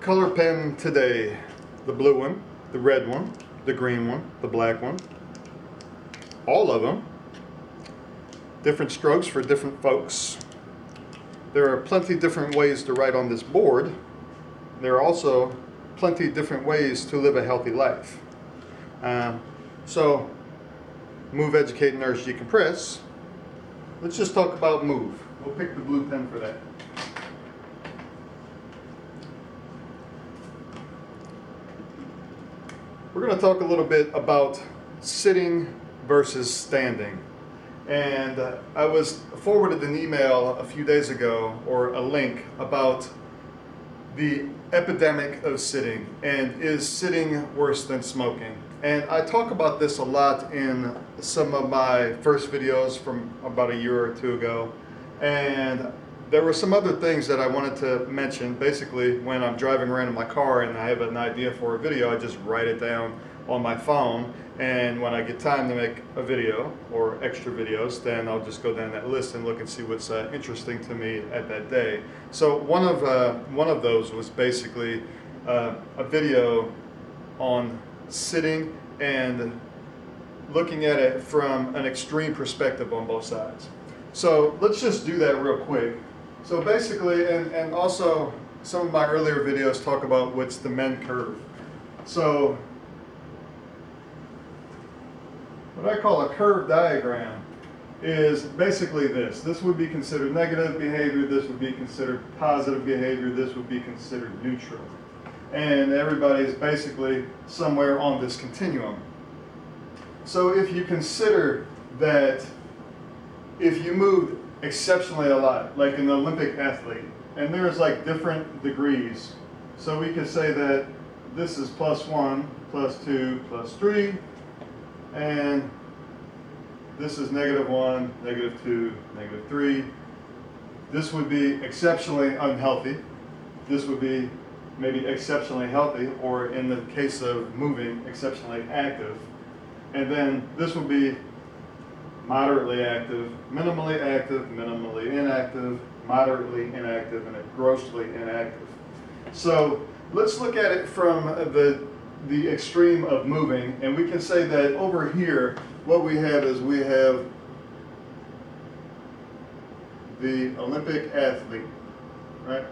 color pen today? The blue one, the red one, the green one, the black one. All of them. Different strokes for different folks. There are plenty different ways to write on this board. There are also plenty different ways to live a healthy life. So, move, educate, nourish, decompress. Let's just talk about move. We'll pick the blue pen for that. We're going to talk a little bit about sitting versus standing. And I was forwarded an email a few days ago, or a link, about the epidemic of sitting, and is sitting worse than smoking? And I talk about this a lot in some of my first videos from about a year or two ago. And there were some other things that I wanted to mention. Basically, when I'm driving around in my car and I have an idea for a video, I just write it down on my phone, and when I get time to make a video or extra videos, then I'll just go down that list and look and see what's interesting to me at that day. So one of those was basically a video on sitting and looking at it from an extreme perspective on both sides. So let's just do that real quick. So basically, and also some of my earlier videos talk about what's the m.e.n.d curve. So what I call a curve diagram is basically this. This would be considered negative behavior, this would be considered positive behavior, this would be considered neutral. And everybody is basically somewhere on this continuum. So if you consider that if you moved exceptionally a lot, like an Olympic athlete, and there's like different degrees, so we could say that this is +1, +2, +3, and this is -1, -2, -3. This would be exceptionally unhealthy. This would be maybe exceptionally healthy, or in the case of moving, exceptionally active. And then this would be moderately active, minimally inactive, moderately inactive, and grossly inactive. So let's look at it from the extreme of moving, and we can say that over here what we have is we have the Olympic athlete, right?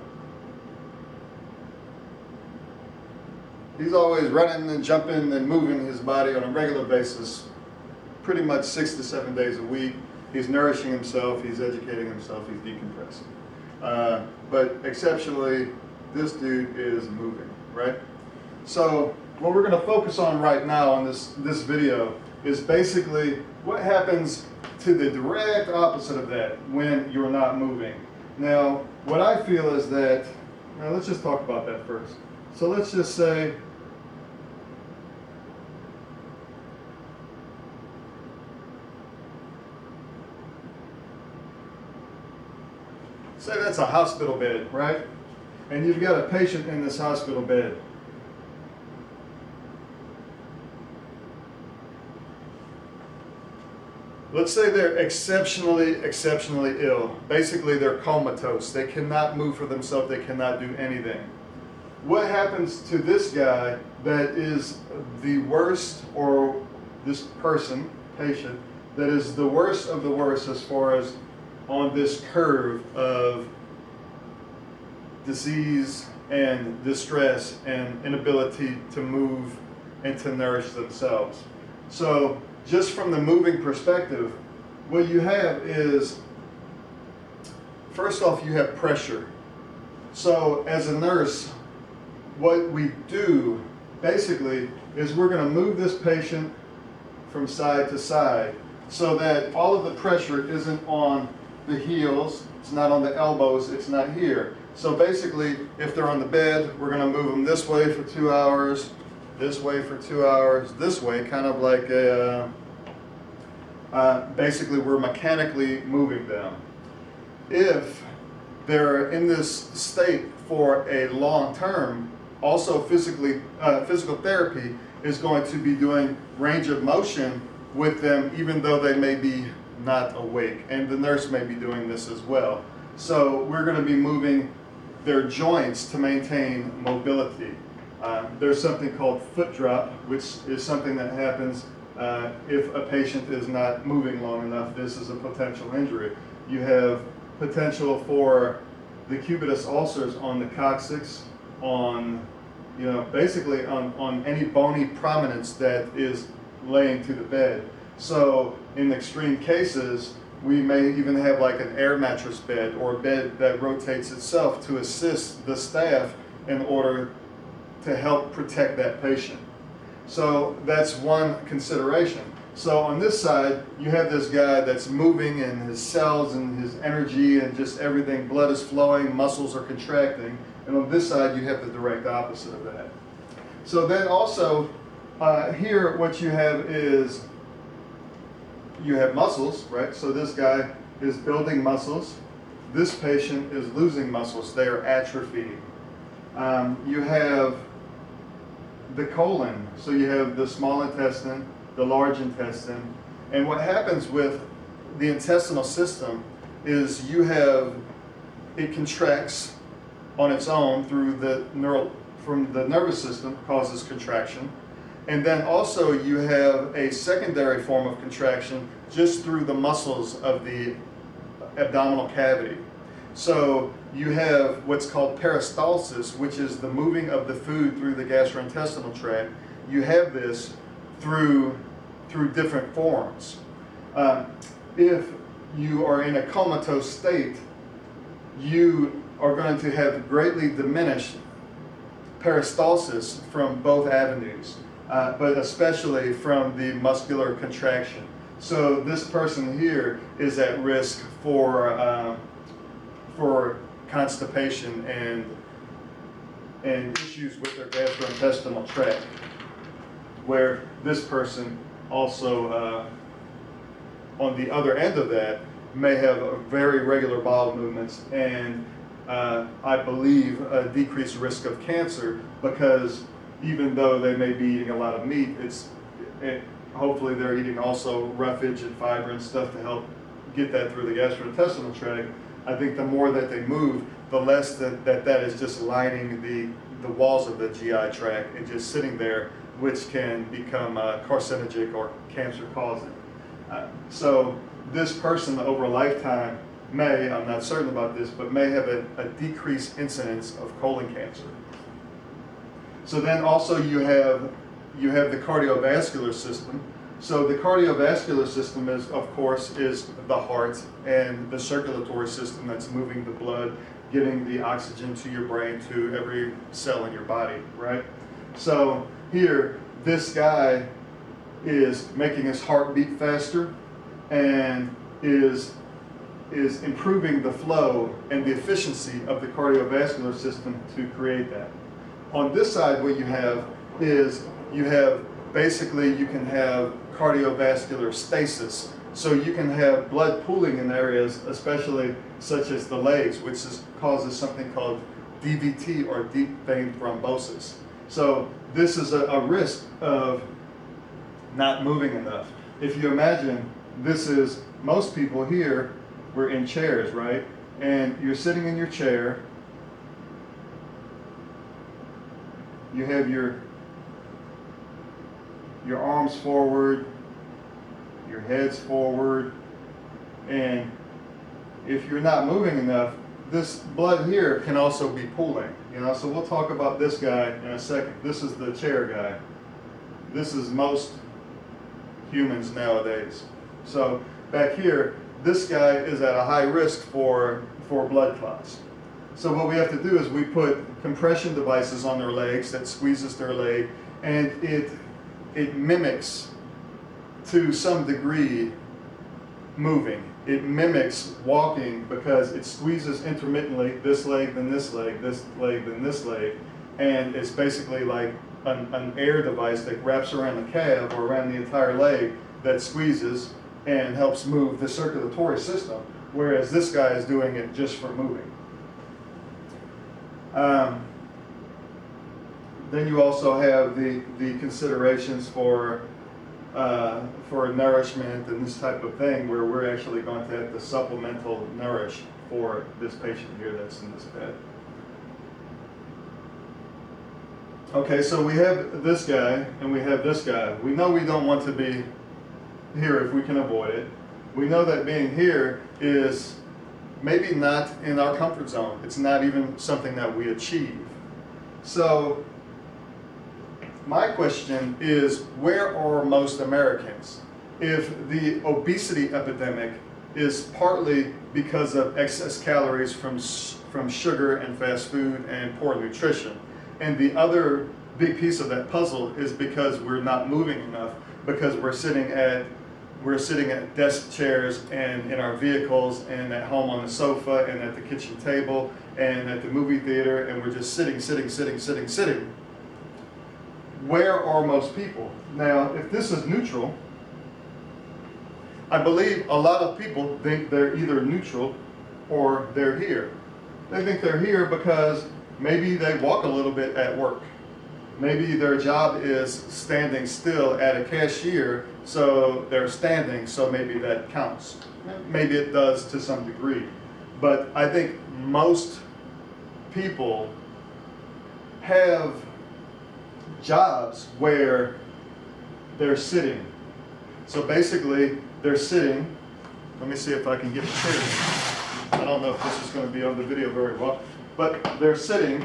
He's always running and jumping and moving his body on a regular basis, pretty much 6 to 7 days a week. He's nourishing himself, he's educating himself, he's decompressing. But exceptionally, this dude is moving, right? So what we're going to focus on right now on this video is basically what happens to the direct opposite of that when you're not moving. Now, what I feel is that, now let's just talk about that first. So let's just say that's a hospital bed, right? And you've got a patient in this hospital bed. Let's say they're exceptionally ill. Basically, they're comatose. They cannot move for themselves. They cannot do anything. What happens to this guy that is the worst, or this person, patient, that is the worst of the worst as far as on this curve of disease and distress and inability to move and to nourish themselves? So just from the moving perspective, what you have is, first off, you have pressure. So as a nurse, what we do basically is we're going to move this patient from side to side so that all of the pressure isn't on the heels, it's not on the elbows, it's not here. So basically, if they're on the bed, we're going to move them this way for 2 hours, this way for 2 hours, this way, kind of like a, basically we're mechanically moving them. If they're in this state for a long term, also physical therapy is going to be doing range of motion with them, even though they may be not awake, and the nurse may be doing this as well. So we're going to be moving their joints to maintain mobility. There's something called foot drop, which is something that happens if a patient is not moving long enough. This is a potential injury. You have potential for the cubitus ulcers on the coccyx, on, basically on any bony prominence that is laying to the bed. So in extreme cases, we may even have like an air mattress bed or a bed that rotates itself to assist the staff in order to help protect that patient. So that's one consideration. So on this side, you have this guy that's moving and his cells and his energy and just everything, blood is flowing, muscles are contracting. And on this side, you have the direct opposite of that. So then also, here what you have is, you have muscles, right? So this guy is building muscles. This patient is losing muscles. They are atrophying. You have the colon. So you have the small intestine, the large intestine. And what happens with the intestinal system is it contracts on its own through from the nervous system, causes contraction. And then also you have a secondary form of contraction just through the muscles of the abdominal cavity. So you have what's called peristalsis, which is the moving of the food through the gastrointestinal tract. You have this through different forms. If you are in a comatose state, you are going to have greatly diminished peristalsis from both avenues. But especially from the muscular contraction. So this person here is at risk for constipation and issues with their gastrointestinal tract, where this person also, on the other end of that, may have a very regular bowel movements and I believe a decreased risk of cancer, because even though they may be eating a lot of meat, hopefully they're eating also roughage and fiber and stuff to help get that through the gastrointestinal tract. I think the more that they move, the less that is just lining the walls of the GI tract and just sitting there, which can become carcinogenic or cancer causing. So this person over a lifetime may, I'm not certain about this, but may have a decreased incidence of colon cancer. So then also you have the cardiovascular system. So the cardiovascular system is the heart and the circulatory system that's moving the blood, getting the oxygen to your brain, to every cell in your body, right? So here, this guy is making his heart beat faster and is improving the flow and the efficiency of the cardiovascular system to create that. On this side, what you have is you can have cardiovascular stasis. So you can have blood pooling in areas, especially such as the legs, which causes something called DVT, or deep vein thrombosis. So this is a risk of not moving enough. If you imagine, most people here, we're in chairs, right? And you're sitting in your chair. You have your arms forward, your head's forward, and if you're not moving enough, this blood here can also be pooling. So we'll talk about this guy in a second. This is the chair guy. This is most humans nowadays. So back here, this guy is at a high risk for blood clots. So what we have to do is we put compression devices on their legs that squeezes their leg, and it mimics to some degree moving. It mimics walking because it squeezes intermittently, this leg, then this leg, this leg, then this leg, and it's basically like an air device that wraps around the calf or around the entire leg that squeezes and helps move the circulatory system, whereas this guy is doing it just for moving. Then you also have the considerations for nourishment and this type of thing, where we're actually going to have to supplemental nourish for this patient here that's in this bed. Okay, so we have this guy and we have this guy. We know we don't want to be here if we can avoid it. We know that being here is maybe not in our comfort zone. It's not even something that we achieve. So my question is, where are most Americans? If the obesity epidemic is partly because of excess calories from sugar and fast food and poor nutrition, and the other big piece of that puzzle is because we're not moving enough, because we're sitting at desk chairs and in our vehicles and at home on the sofa and at the kitchen table and at the movie theater, and we're just sitting. Where are most people? Now, if this is neutral, I believe a lot of people think they're either neutral or they're here. They think they're here because maybe they walk a little bit at work. Maybe their job is standing still at a cashier, so they're standing, so maybe that counts. Maybe it does to some degree. But I think most people have jobs where they're sitting. So basically, they're sitting. Let me see if I can get the chair. I don't know if this is going to be on the video very well, but they're sitting,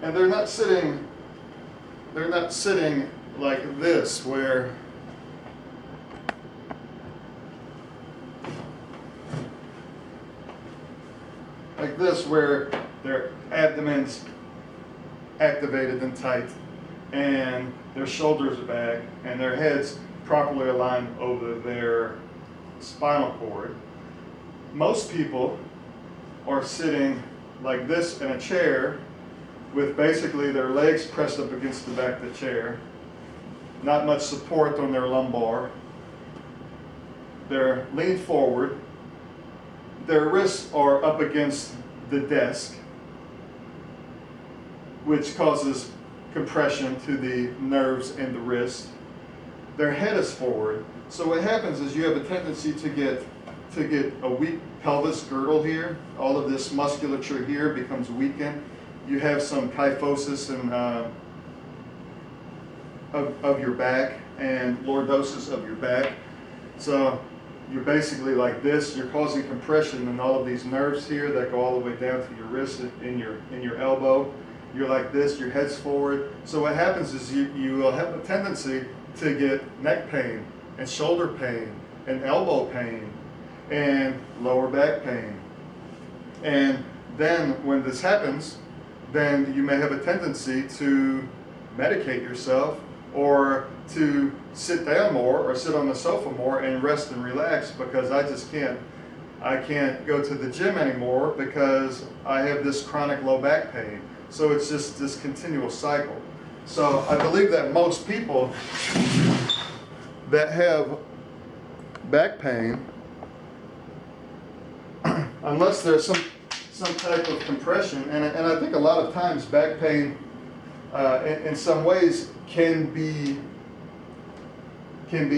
and they're not sitting like this, where their abdomen's activated and tight, and their shoulders are back, and their heads properly aligned over their spinal cord. Most people are sitting like this in a chair with basically their legs pressed up against the back of the chair, not much support on their lumbar. They're leaned forward. Their wrists are up against the desk, which causes compression to the nerves in the wrist. Their head is forward. So what happens is you have a tendency to get a weak pelvis girdle here. All of this musculature here becomes weakened. You have some kyphosis of your back and lordosis of your back. So you're basically like this. You're causing compression in all of these nerves here that go all the way down to your wrist and in your elbow. You're like this. Your head's forward. So what happens is you will have a tendency to get neck pain and shoulder pain and elbow pain and lower back pain. And then when this happens, then you may have a tendency to medicate yourself or to sit down more or sit on the sofa more and rest and relax, because I can't go to the gym anymore because I have this chronic low back pain. So it's just this continual cycle. So I believe that most people that have back pain, unless there's some type of compression, and I think a lot of times back pain in some ways can be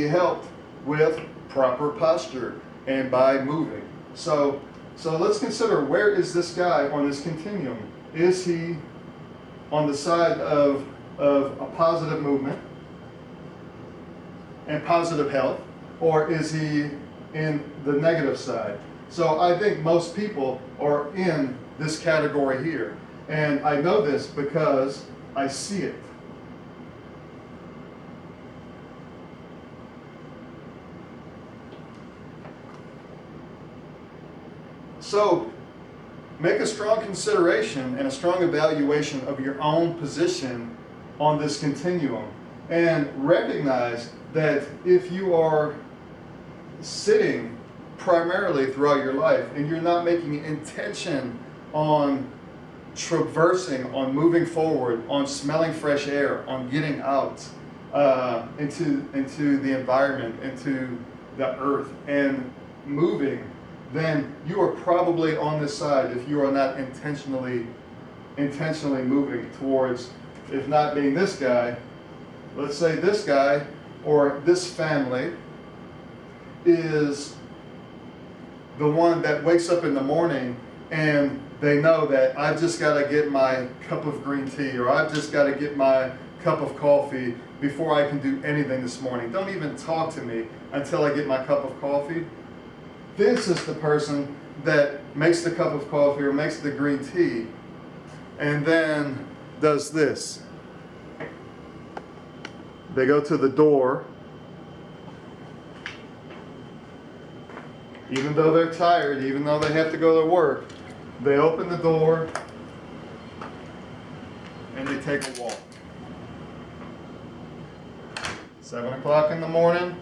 helped with proper posture and by moving. So let's consider, where is this guy on this continuum? Is he on the side of a positive movement and positive health, or is he in the negative side? So I think most people are in this category here. And I know this because I see it. So make a strong consideration and a strong evaluation of your own position on this continuum, and recognize that if you are sitting primarily throughout your life and you're not making intention on traversing, on moving forward, on smelling fresh air, on getting out into the environment, into the earth and moving, then you are probably on this side if you are not intentionally moving towards, if not being this guy, let's say this guy or this family is the one that wakes up in the morning and they know that I've just got to get my cup of green tea, or I've just got to get my cup of coffee before I can do anything this morning. Don't even talk to me until I get my cup of coffee. This is the person that makes the cup of coffee or makes the green tea and then does this. They go to the door, even though they're tired, even though they have to go to work, they open the door and they take a walk. 7 o'clock in the morning,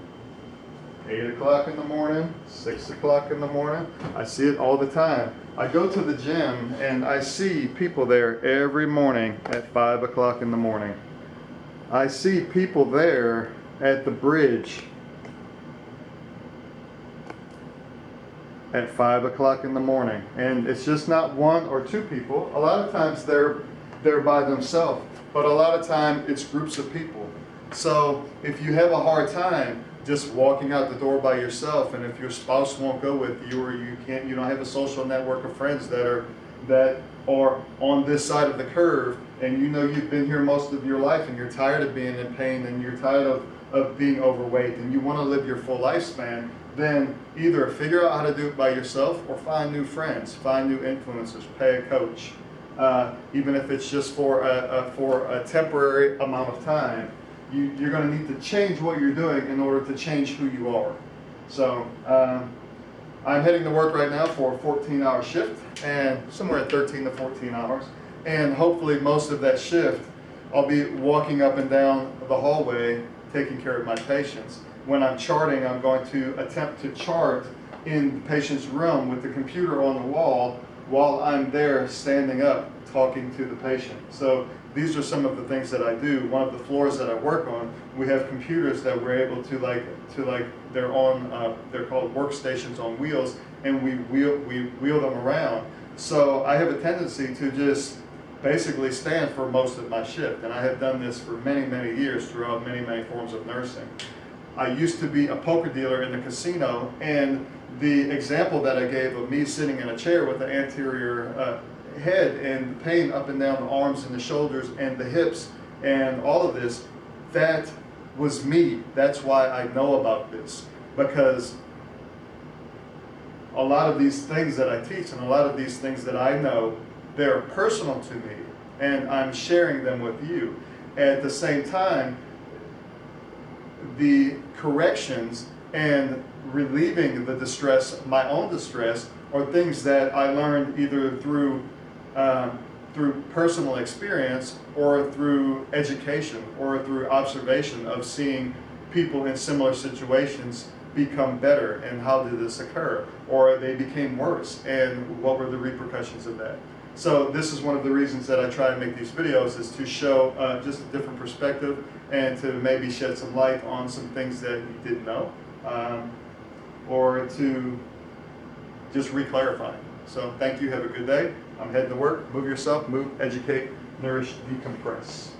8 o'clock in the morning, 6 o'clock in the morning. I see it all the time. I go to the gym and I see people there every morning at 5 o'clock in the morning. I see people there at the bridge at 5 o'clock in the morning. And it's just not one or two people. A lot of times they're by themselves, but a lot of time it's groups of people. So if you have a hard time just walking out the door by yourself, and if your spouse won't go with you, or you don't have a social network of friends that are on this side of the curve, and you know you've been here most of your life and you're tired of being in pain and you're tired of being overweight and you want to live your full lifespan, then either figure out how to do it by yourself or find new friends, find new influencers, pay a coach, even if it's just for a temporary amount of time. You're going to need to change what you're doing in order to change who you are. So I'm heading to work right now for a 14-hour shift, and somewhere at 13 to 14 hours. And hopefully most of that shift, I'll be walking up and down the hallway taking care of my patients. When I'm charting, I'm going to attempt to chart in the patient's room with the computer on the wall while I'm there standing up talking to the patient. So these are some of the things that I do. One of the floors that I work on, we have computers that we're able to they're called workstations on wheels, and we wheel them around. So I have a tendency to just basically stand for most of my shift, and I have done this for many, many years throughout many, many forms of nursing. I used to be a poker dealer in the casino, and the example that I gave of me sitting in a chair with the anterior head and the pain up and down the arms and the shoulders and the hips and all of this, that was me. That's why I know about this, because a lot of these things that I teach and a lot of these things that I know, they're personal to me, and I'm sharing them with you. At the same time, the corrections and relieving the distress, my own distress, are things that I learned either through personal experience or through education or through observation of seeing people in similar situations become better, and how did this occur, or they became worse, and what were the repercussions of that. So this is one of the reasons that I try to make these videos, is to show just a different perspective and to maybe shed some light on some things that you didn't know, or to just re-clarify. So thank you, have a good day. I'm heading to work. Move yourself, move, educate, nourish, decompress.